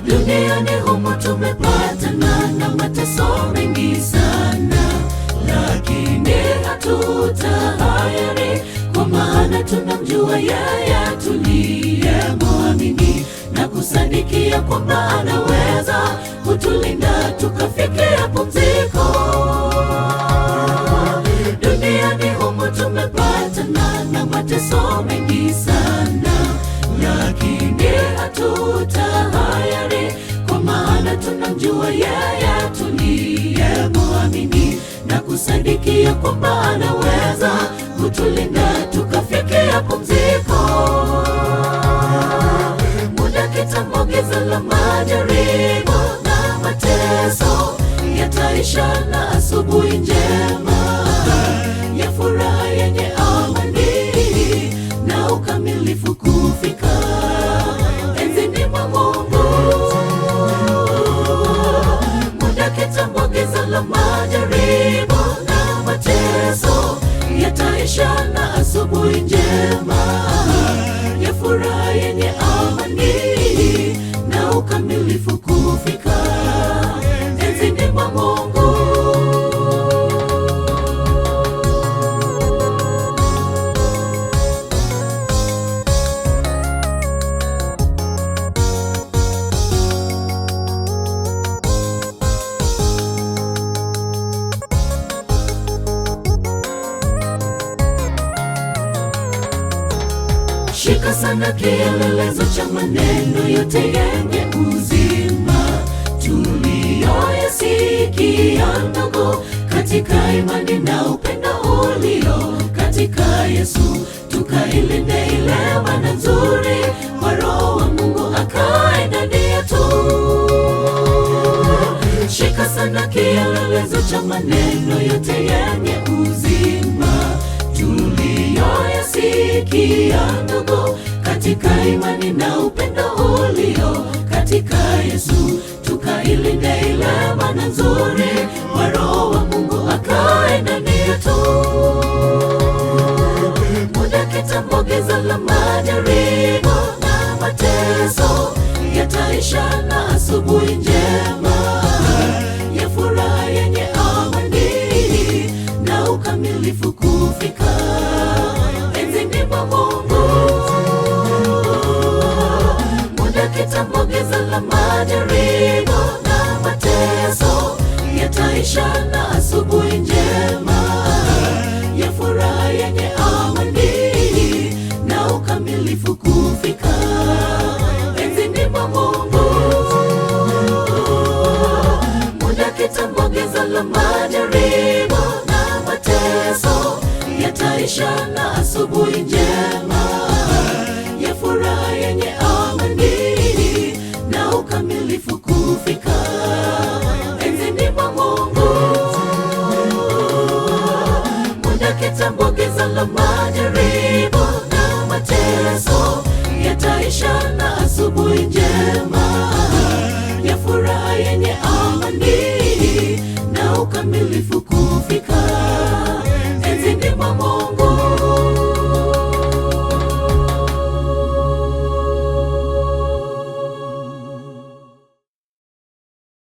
Duniani humu tumepatana na mateso mengi sana, lakini hatutahayari, kwa maana tunamjua yeye tuliyemwamini na kusadikia kwamba anaweza kutulinda tukafikia pumziko. Duniani humu tumepatana na mateso mengi sana, lakini hatutahayari, kwa maana tunamjua yeye tuliyemwamini na kusadikia kwamba anaweza kutulinda tukafikia pumziko. Muda kitambo, giza la majaribu na mateso yataisha, na asubuhi njema ya furaha yenye amani na ukamilifu kufika enzini mwa Mungu. Muda kitambo, giza la majaribu na mateso yataisha, na asubuhi njema ya furaha yenye amani na ukamilifu kufika enzini mwa Mungu. Shika sana kielelezo cha maneno yote yenye uzima tuliyoyasikia, ndogo, katika imani na upendo ulio katika Yesu, tukailinde ile amana nzuri kwa Roho wa Mungu akae ndani yetu. Shika sana kielelezo cha maneno yote yenye uzima tuliyoyasikia, ndogo, katika imani na upendo ulio katika Yesu, tukailinde ile amana nzuri kwa Roho wa Mungu akae ndani yetu. Muda kitambo, giza la majaribu na mateso yataisha, na asubuhi njema ya furaha yenye amani na ukamilifu kufika enzini mwa Mungu. Muda kitambo, giza la majaribu na mateso yataisha, na asubuhi njema ya furaha yenye amani na ukamilifu kufika enzini mwa Mungu. Muda kitambo, giza la majaribu na mateso yataisha, na asubuhi njema